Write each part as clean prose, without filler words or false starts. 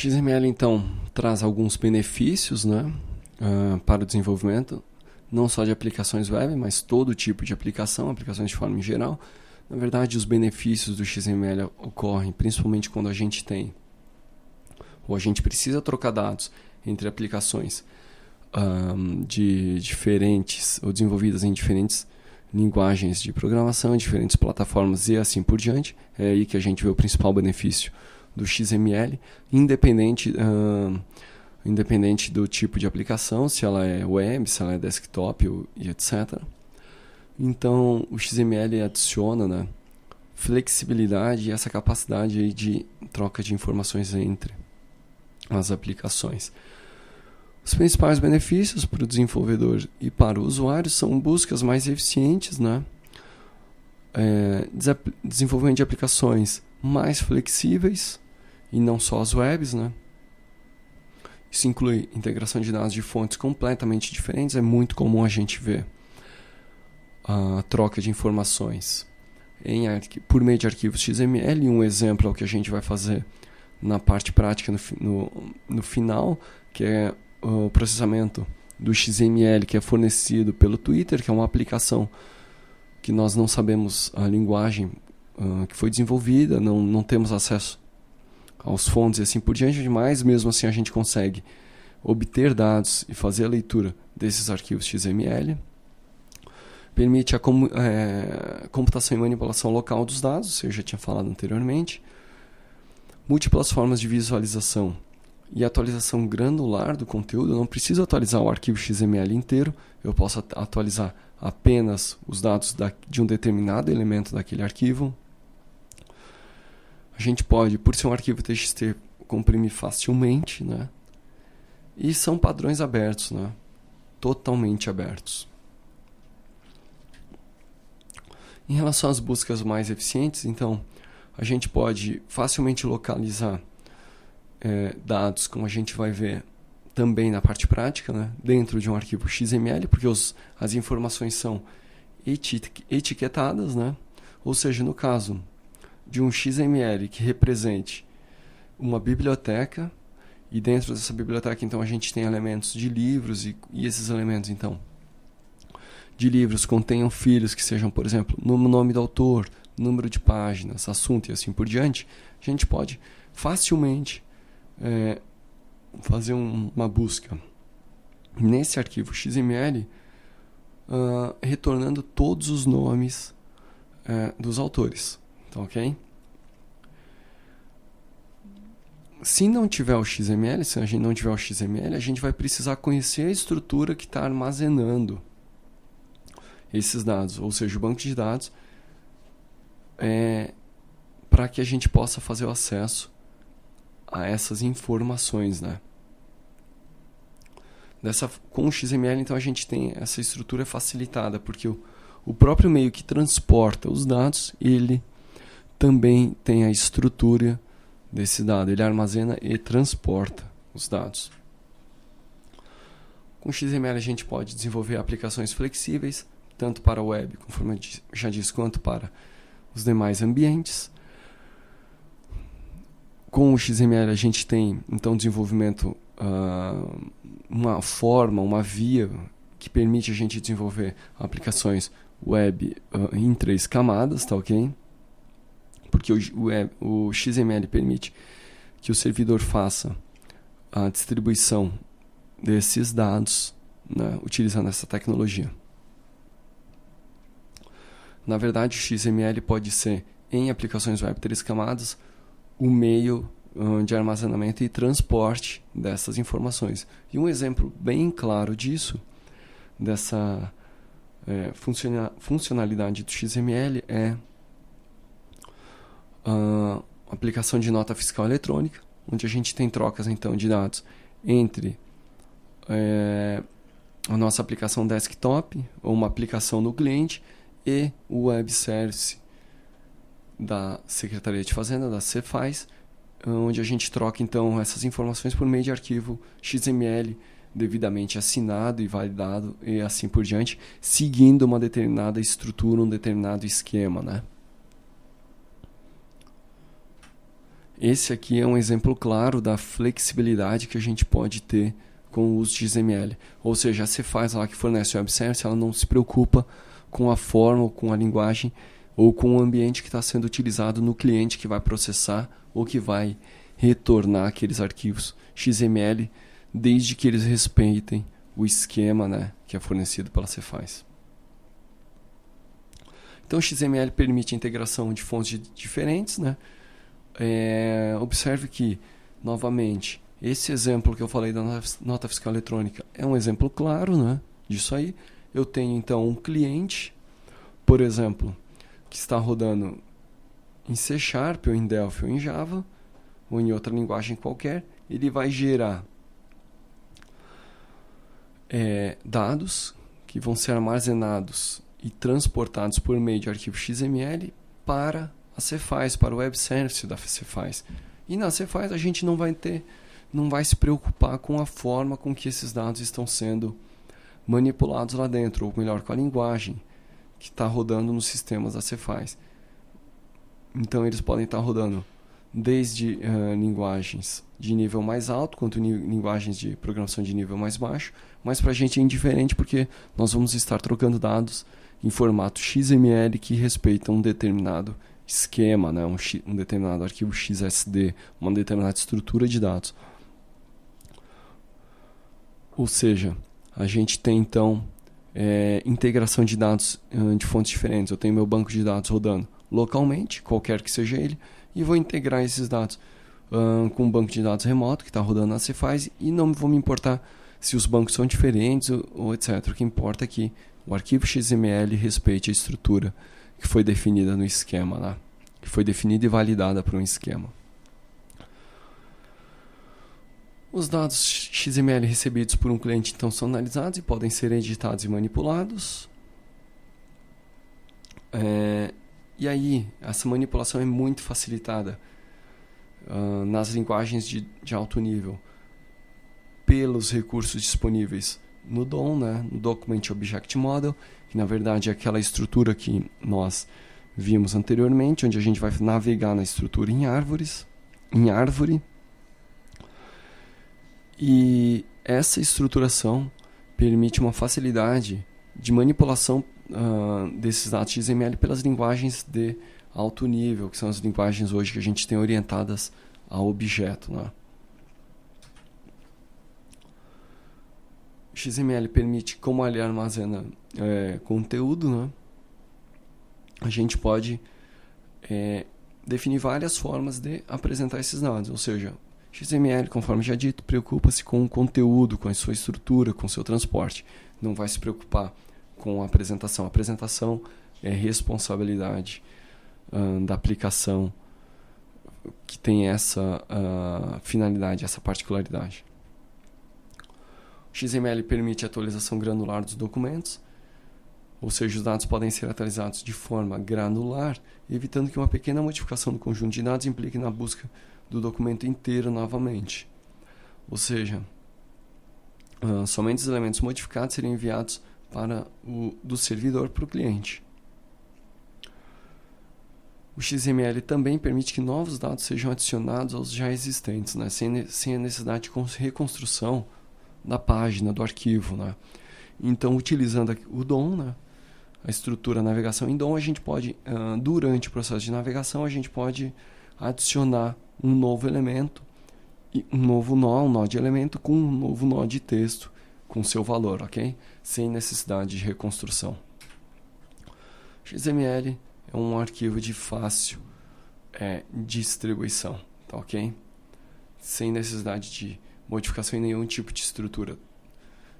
XML, então, traz alguns benefícios, né, para o desenvolvimento, não só de aplicações web, mas todo tipo de aplicação, aplicações de forma em geral. Na verdade, os benefícios do XML ocorrem principalmente quando a gente tem, ou a gente precisa trocar dados entre aplicações de diferentes, ou desenvolvidas em diferentes linguagens de programação, diferentes plataformas e assim por diante. É aí que a gente vê o principal benefício do XML, independente do tipo de aplicação, se ela é web, se ela é desktop e etc. Então, o XML adiciona, né, flexibilidade e essa capacidade aí de troca de informações entre as aplicações. Os principais benefícios para o desenvolvedor e para o usuário são buscas mais eficientes, né? Desenvolvimento de aplicações mais flexíveis e não só as webs, né? Isso inclui integração de dados de fontes completamente diferentes. É muito comum a gente ver a troca de informações por meio de arquivos XML. Um exemplo é o que a gente vai fazer na parte prática no final, que é o processamento do XML que é fornecido pelo Twitter, que é uma aplicação que nós não sabemos a linguagem que foi desenvolvida, não temos acesso aos fontes e assim por diante, mas mesmo assim a gente consegue obter dados e fazer a leitura desses arquivos XML. Permite a computação e manipulação local dos dados, isso eu já tinha falado anteriormente. Múltiplas formas de visualização e atualização granular do conteúdo. Eu não preciso atualizar o arquivo XML inteiro, eu posso atualizar apenas os dados de um determinado elemento daquele arquivo. A gente pode, por ser um arquivo TXT, comprimir facilmente, né? E são padrões abertos, né? Totalmente abertos. Em relação às buscas mais eficientes, então, a gente pode facilmente localizar dados, como a gente vai ver também na parte prática, né? Dentro de um arquivo XML, porque as informações são etiquetadas, né? Ou seja, no caso de um XML que represente uma biblioteca, e dentro dessa biblioteca, então, a gente tem elementos de livros, e esses elementos, então, de livros contenham fields que sejam, por exemplo, nome do autor, número de páginas, assunto e assim por diante, a gente pode facilmente fazer uma busca nesse arquivo XML, retornando todos os nomes dos autores. Tá, ok? Se não tiver o XML, se a gente não tiver o XML, a gente vai precisar conhecer a estrutura que está armazenando esses dados, ou seja, o banco de dados, para que a gente possa fazer o acesso a essas informações, né? Com o XML, então, a gente tem essa estrutura facilitada, porque o próprio meio que transporta os dados, ele também tem a estrutura desse dado, ele armazena e transporta os dados. Com o XML a gente pode desenvolver aplicações flexíveis, tanto para a web, conforme eu já disse, quanto para os demais ambientes. Com o XML a gente tem, então, desenvolvimento, uma forma, uma via que permite a gente desenvolver aplicações web em 3 camadas, tá ok? Porque o XML permite que o servidor faça a distribuição desses dados, né, utilizando essa tecnologia. Na verdade, o XML pode ser, em aplicações web 3 camadas, o meio de armazenamento e transporte dessas informações. E um exemplo bem claro disso, dessa funcionalidade do XML, é a aplicação de nota fiscal eletrônica, onde a gente tem trocas, então, de dados entre a nossa aplicação desktop, ou uma aplicação no cliente, e o web service da Secretaria de Fazenda, da Cefaz, onde a gente troca, então, essas informações por meio de arquivo XML devidamente assinado e validado e assim por diante, seguindo uma determinada estrutura, um determinado esquema, né? Esse aqui é um exemplo claro da flexibilidade que a gente pode ter com o uso de XML. Ou seja, a Cefaz lá que fornece o Web Service, ela não se preocupa com a forma ou com a linguagem ou com o ambiente que está sendo utilizado no cliente que vai processar ou que vai retornar aqueles arquivos XML, desde que eles respeitem o esquema, né, que é fornecido pela Cefaz. Então, o XML permite a integração de fontes diferentes, né? Observe que, novamente, esse exemplo que eu falei da nota fiscal eletrônica é um exemplo claro, né, disso aí. Eu tenho, então, um cliente, por exemplo, que está rodando em C# ou em Delphi ou em Java, ou em outra linguagem qualquer. Ele vai gerar dados que vão ser armazenados e transportados por meio de arquivo XML para a Cefaz, para o Web Service da Cefaz. E na Cefaz a gente não vai se preocupar com a forma com que esses dados estão sendo manipulados lá dentro, ou melhor, com a linguagem que está rodando nos sistemas da Cefaz. Então eles podem estar rodando desde linguagens de nível mais alto, quanto linguagens de programação de nível mais baixo, mas para a gente é indiferente porque nós vamos estar trocando dados em formato XML que respeitam um determinado esquema, né? um determinado arquivo XSD, uma determinada estrutura de dados. Ou seja, a gente tem então integração de dados de fontes diferentes. Eu tenho meu banco de dados rodando localmente, qualquer que seja ele, e vou integrar esses dados com um banco de dados remoto que está rodando na Cefaz e não vou me importar se os bancos são diferentes ou etc. O que importa é que o arquivo XML respeite a estrutura que foi definida no esquema lá, que foi definida e validada por um esquema. Os dados XML recebidos por um cliente então são analisados e podem ser editados e manipulados. E aí, essa manipulação é muito facilitada nas linguagens de alto nível pelos recursos disponíveis no DOM, né, no Document Object Model, que na verdade é aquela estrutura que nós vimos anteriormente, onde a gente vai navegar na estrutura em árvore. E essa estruturação permite uma facilidade de manipulação desses dados XML pelas linguagens de alto nível, que são as linguagens hoje que a gente tem orientadas a objeto, né? O XML permite, como ele armazena conteúdo, né? A gente pode definir várias formas de apresentar esses dados, ou seja, XML, conforme já dito, preocupa-se com o conteúdo, com a sua estrutura, com o seu transporte. Não vai se preocupar com a apresentação. A apresentação é responsabilidade da aplicação que tem essa finalidade, essa particularidade. O XML permite a atualização granular dos documentos, ou seja, os dados podem ser atualizados de forma granular, evitando que uma pequena modificação do conjunto de dados implique na busca do documento inteiro novamente. Ou seja, somente os elementos modificados seriam enviados do servidor para o cliente. O XML também permite que novos dados sejam adicionados aos já existentes, né, sem a necessidade de reconstrução da página, do arquivo, né. Então, utilizando o DOM, né, a estrutura navegação em DOM, a gente pode, durante o processo de navegação, a gente pode adicionar um novo elemento, um novo nó de elemento com um novo nó de texto com seu valor, ok? Sem necessidade de reconstrução. XML é um arquivo de fácil distribuição, tá ok? Sem necessidade de modificação em nenhum tipo de estrutura,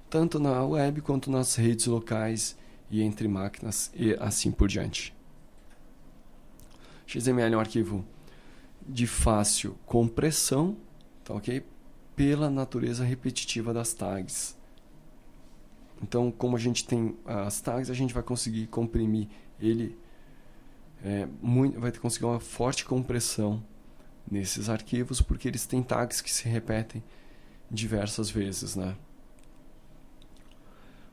tanto na web quanto nas redes locais e entre máquinas e assim por diante. XML é um arquivo de fácil compressão, tá ok? Pela natureza repetitiva das tags. Então, como a gente tem as tags, a gente vai conseguir comprimir ele, vai conseguir uma forte compressão nesses arquivos, porque eles têm tags que se repetem diversas vezes, né?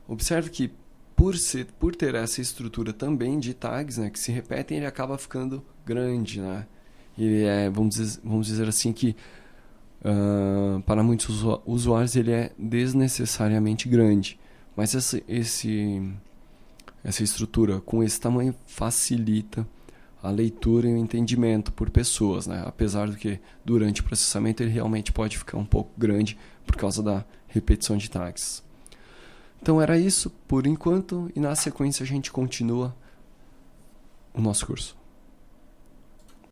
Observe que por ter essa estrutura também de tags, né, que se repetem, ele acaba ficando grande, né? ele é, vamos dizer assim, que para muitos usuários ele é desnecessariamente grande. Mas essa estrutura com esse tamanho facilita a leitura e o entendimento por pessoas, né? Apesar do que durante o processamento ele realmente pode ficar um pouco grande por causa da repetição de tags. Então era isso por enquanto, e na sequência a gente continua o nosso curso.